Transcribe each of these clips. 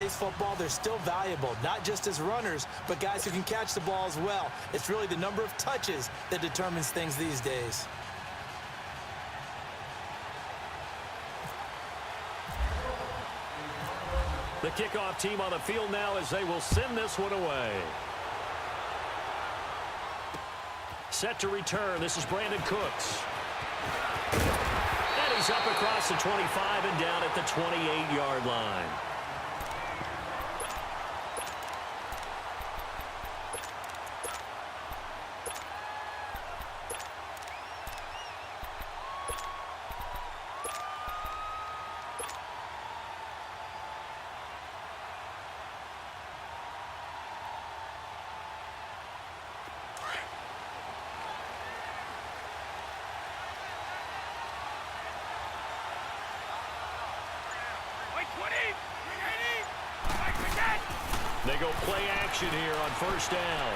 today's football, they're still valuable, not just as runners, but guys who can catch the ball as well. It's really the number of touches that determines things these days. The kickoff team on the field now as they will send this one away. Set to return. This is Brandon Cooks. And he's up across the 25 and down at the 28-yard line. They go play action here on first down.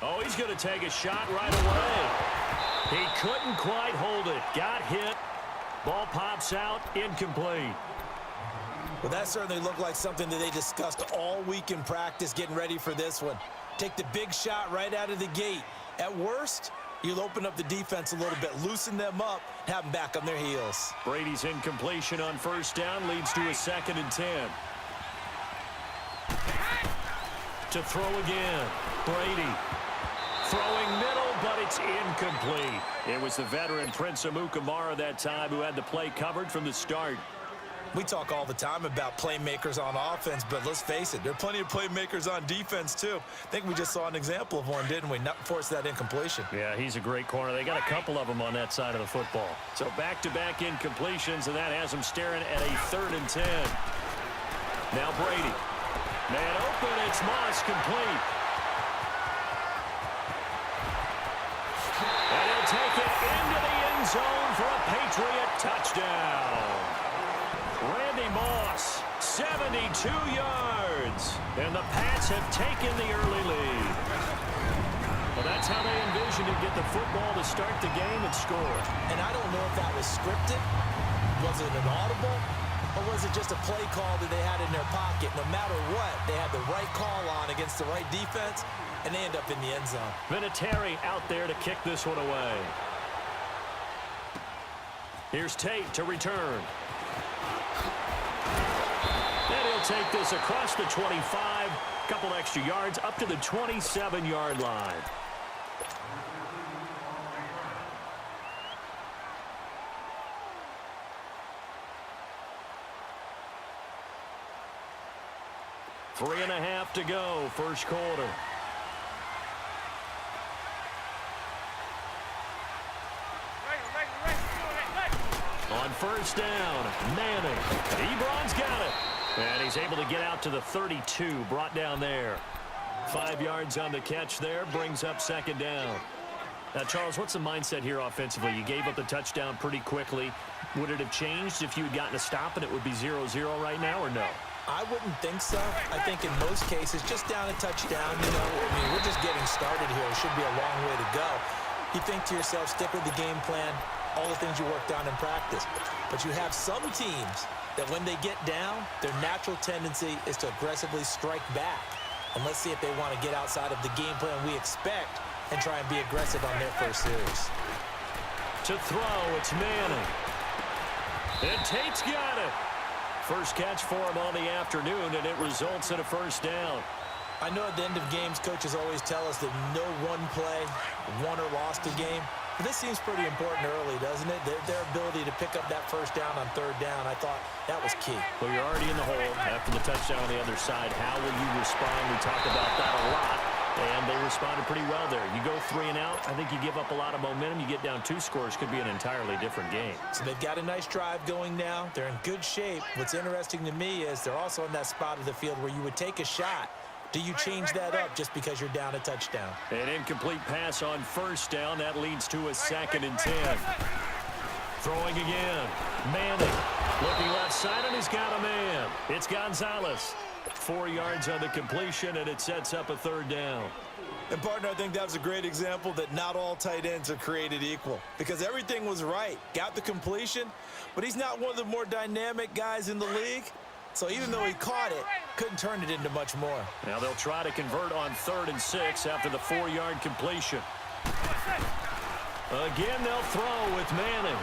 Oh, he's going to take a shot right away. He couldn't quite hold it. Got hit. Ball pops out. Incomplete. Well, that certainly looked like something that they discussed all week in practice getting ready for this one. Take the big shot right out of the gate. At worst, you'll open up the defense a little bit, loosen them up, have them back on their heels. Brady's incompletion on first down leads to a 2nd and 10. To throw again. Brady throwing middle, but it's incomplete. It was the veteran Prince Amukamara that time who had the play covered from the start. We talk all the time about playmakers on offense, but let's face it, there are plenty of playmakers on defense, too. I think we just saw an example of one, didn't we? Not force that incompletion. Yeah, he's a great corner. They got a couple of them on that side of the football. So back-to-back incompletions, and that has them staring at a 3rd and 10. Now Brady. Man open, it's Moss, complete. And he'll take it into the end zone for a Patriot touchdown. Randy Moss, 72 yards. And the Pats have taken the early lead. Well, that's how they envisioned to get the football to start the game and score. And I don't know if that was scripted. Was it an audible? Or was it just a play call that they had in their pocket? No matter what, they had the right call on against the right defense, and they end up in the end zone. Vinatieri out there to kick this one away. Here's Tate to return. And he'll take this across the 25, couple extra yards up to the 27-yard line. Three and a half to go, first quarter. On first down, Manning. Ebron's got it. And he's able to get out to the 32, brought down there. 5 yards on the catch there, brings up 2nd down. Now, Charles, what's the mindset here offensively? You gave up the touchdown pretty quickly. Would it have changed if you had gotten a stop and it would be 0-0 right now, or no? I wouldn't think so. I think in most cases, just down a touchdown, you know, I mean, we're just getting started here. It should be a long way to go. You think to yourself, stick with the game plan, all the things you worked on in practice. But you have some teams that when they get down, their natural tendency is to aggressively strike back. And let's see if they want to get outside of the game plan we expect and try and be aggressive on their first series. To throw, it's Manning. And Tate's got it. First catch for him on the afternoon, and it results in a first down. I know at the end of games, coaches always tell us that no one play won or lost a game. But this seems pretty important early, doesn't it? Their ability to pick up that first down on 3rd down, I thought that was key. Well, you're already in the hole after the touchdown on the other side. How will you respond? We talked about that a lot, and they responded pretty well there. You go 3 and out, I think you give up a lot of momentum. You get down 2 scores, could be an entirely different game. So they've got a nice drive going now. They're in good shape. What's interesting to me is they're also in that spot of the field where you would take a shot. Do you change that up just because you're down a touchdown? An incomplete pass on first down. That leads to a 2nd and 10. Throwing again. Manning looking left side, and he's got a man. It's Gonzalez. 4 yards on the completion, and it sets up a 3rd down. And, partner, I think that was a great example that not all tight ends are created equal because everything was right. Got the completion, but he's not one of the more dynamic guys in the league. So even though he caught it, couldn't turn it into much more. Now they'll try to convert on 3rd and 6 after the 4-yard completion. Again, they'll throw with Manning.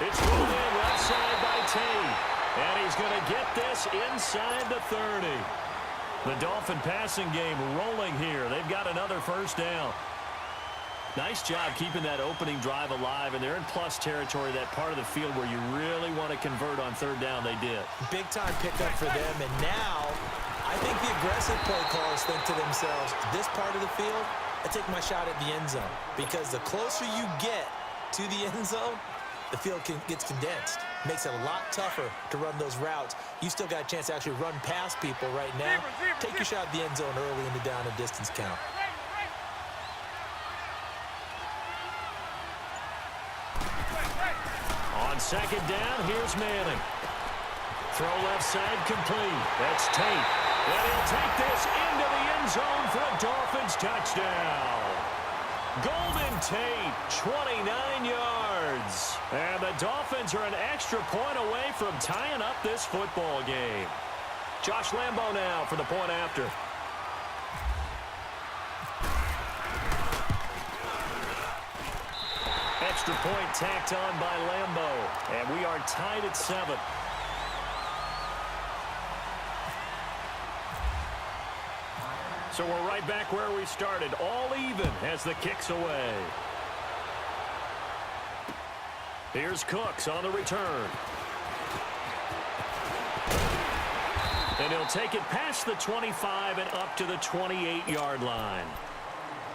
It's pulled in left side by Tate. And he's going to get this inside the 30. The Dolphin passing game rolling here. They've got another first down. Nice job keeping that opening drive alive, and they're in plus territory, that part of the field where you really want to convert on 3rd down. They did. Big-time pickup for them, and now I think the aggressive play callers think to themselves, this part of the field, I take my shot at the end zone, because the closer you get to the end zone, the field gets condensed. Makes it a lot tougher to run those routes. You still got a chance to actually run past people right now. Take your shot at the end zone early in the down and distance count. On 2nd down, here's Manning. Throw left side complete. That's Tate. And he'll take this into the end zone for a Dolphins touchdown. Golden Tate, 29 yards. And the Dolphins are an extra point away from tying up this football game. Josh Lambo now for the point after. Extra point tacked on by Lambo. And we are tied at 7. So we're right back where we started, all even as the kick's away. Here's Cooks on the return. And he'll take it past the 25 and up to the 28-yard line.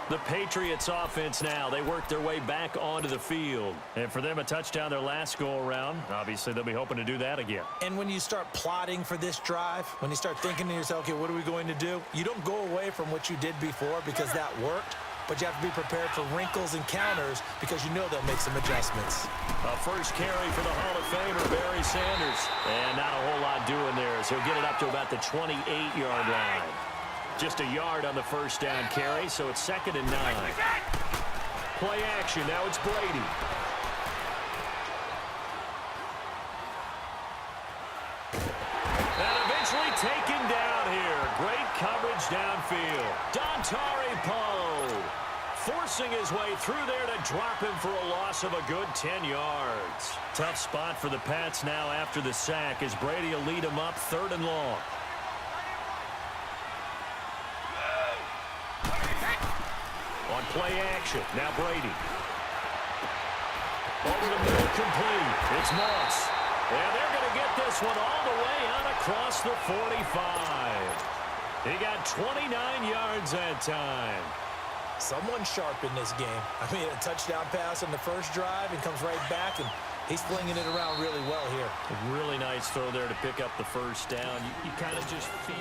The Patriots offense now, they work their way back onto the field. And for them, a touchdown their last go-around. Obviously, they'll be hoping to do that again. And when you start plotting for this drive, when you start thinking to yourself, okay, what are we going to do? You don't go away from what you did before because that worked, but you have to be prepared for wrinkles and counters because you know they'll make some adjustments. A first carry for the Hall of Famer, Barry Sanders. And not a whole lot doing there as he'll get it up to about the 28-yard line. Just a yard on the first down carry, so it's 2nd and 9. Play action, now it's Brady. And eventually taken down here. Great coverage downfield. Dontari Poe forcing his way through there to drop him for a loss of a good 10 yards. Tough spot for the Pats now after the sack as Brady will lead them up 3rd and long. On play action, now Brady. Over the middle, complete. It's Moss. And they're going to get this one all the way out across the 45. He got 29 yards that time. Someone sharp in this game. I mean, a touchdown pass on the first drive and comes right back, and he's flinging it around really well here. A really nice throw there to pick up the first down. You kind of just feel...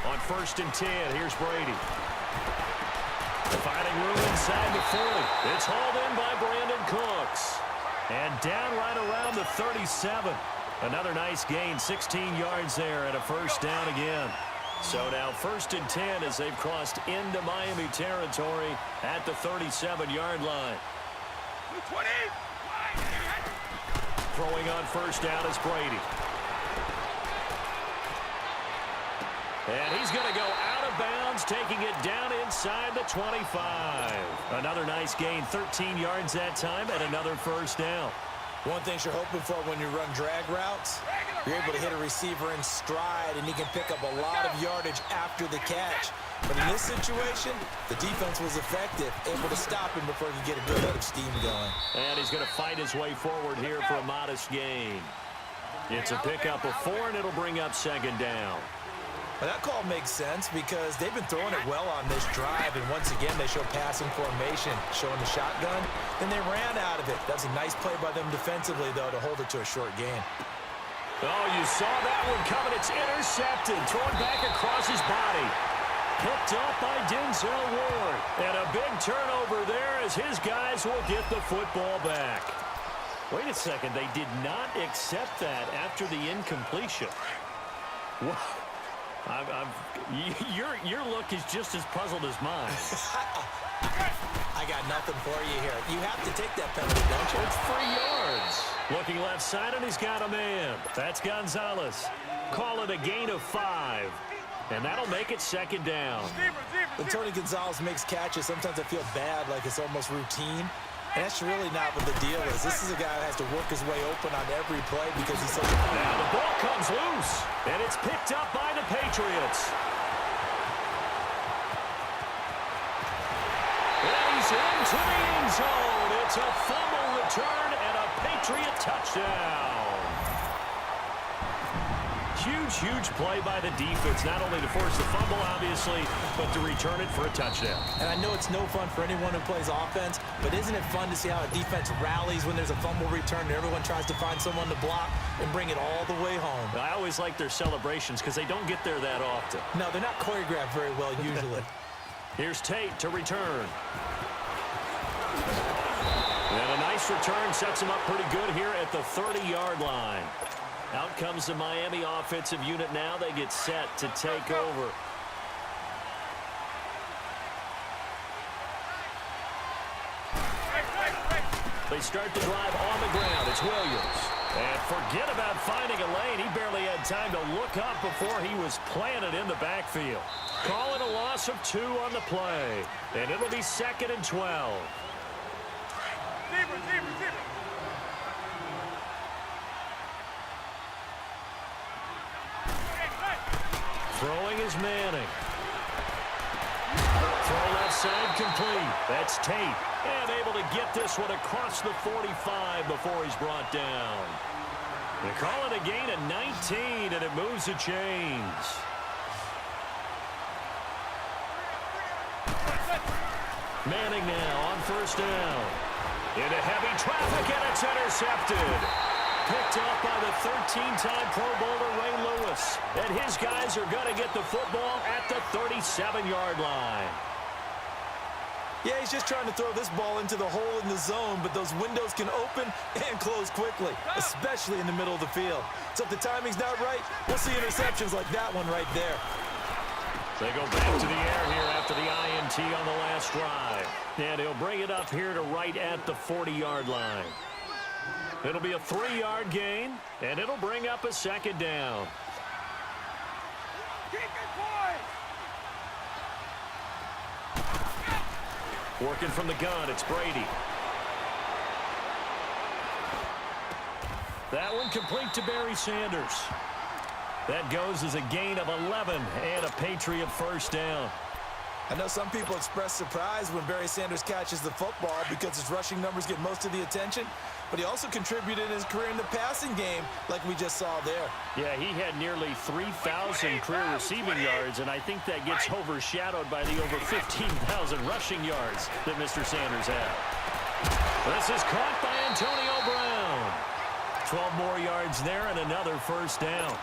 On 1st and 10, here's Brady. Finding room inside the 40. It's hauled in by Brandon Cooks. And down right around the 37. Another nice gain, 16 yards there, and a first down again. So now 1st and 10 as they've crossed into Miami territory at the 37-yard line. 20. Throwing on first down is Brady. And he's going to go out of bounds, taking it down inside the 25. Another nice gain, 13 yards that time, and another first down. One thing you're hoping for when you run drag routes, you're able to hit a receiver in stride, and he can pick up a lot of yardage after the catch. But in this situation, the defense was effective, able to stop him before he could get a good head of steam going. And he's going to fight his way forward here for a modest gain. It's a pickup of 4, and it'll bring up 2nd down. Well, that call makes sense because they've been throwing it well on this drive, and once again, they show passing formation, showing the shotgun. Then they ran out of it. That's a nice play by them defensively, though, to hold it to a short gain. Oh, you saw that one coming. It's intercepted, thrown back across his body. Picked off by Denzel Ward. And a big turnover there as his guys will get the football back. Wait a second. They did not accept that after the incompletion. What? Your look is just as puzzled as mine. I got nothing for you here. You have to take that penalty, don't you? It's 3 yards. Looking left side, and he's got a man. That's Gonzalez. Call it a gain of 5. And that'll make it second down. When Tony Gonzalez makes catches, sometimes I feel bad, like it's almost routine. And that's really not what the deal is. This is a guy who has to work his way open on every play because he's so... Now the ball comes loose, and it's picked up by the Patriots. And he's into the end zone. It's a fumble return and a Patriot touchdown. Huge play by the defense, not only to force the fumble, obviously, but to return it for a touchdown. And I know it's no fun for anyone who plays offense, but isn't it fun to see how a defense rallies when there's a fumble return and everyone tries to find someone to block and bring it all the way home? I always like their celebrations because they don't get there that often. No, they're not choreographed very well usually. Here's Tate to return. And a nice return sets him up pretty good here at the 30-yard line. Out comes the Miami offensive unit now. They get set to take over. They start the drive on the ground. It's Williams. And forget about finding a lane. He barely had time to look up before he was planted in the backfield. Call it a loss of 2 on the play. And it'll be 2nd and 12. Throwing is Manning. Throw left side complete. That's Tate. And able to get this one across the 45 before he's brought down. They call it a gain of 19, and it moves the chains. Manning now on first down. Into heavy traffic, and it's intercepted. Picked off by the 13-time Pro Bowler Ray Lewis. And his guys are going to get the football at the 37-yard line. Yeah, he's just trying to throw this ball into the hole in the zone, but those windows can open and close quickly, especially in the middle of the field. So if the timing's not right, we'll see interceptions like that one right there. They go back to the air here after the INT on the last drive. And he'll bring it up here to right at the 40-yard line. It'll be a 3-yard gain, and it'll bring up a second down. Working from the gun, it's Brady. That one complete to Barry Sanders. That goes as a gain of 11 and a Patriot first down. I know some people express surprise when Barry Sanders catches the football because his rushing numbers get most of the attention, but he also contributed in his career in the passing game like we just saw there. Yeah, he had nearly 3,000 career receiving yards, and I think that gets overshadowed by the over 15,000 rushing yards that Mr. Sanders had. This is caught by Antonio Brown. 12 more yards there and another first down.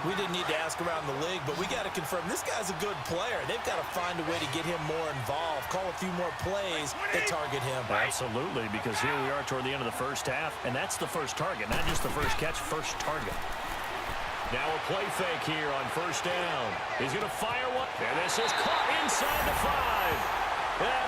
We didn't need to ask around the league, but we got to confirm this guy's a good player. They've got to find a way to get him more involved, call a few more plays that target him. Absolutely, because here we are toward the end of the first half, and that's the first target, not just the first catch, first target. Now a play fake here on first down. He's going to fire one, and this is caught inside the 5. And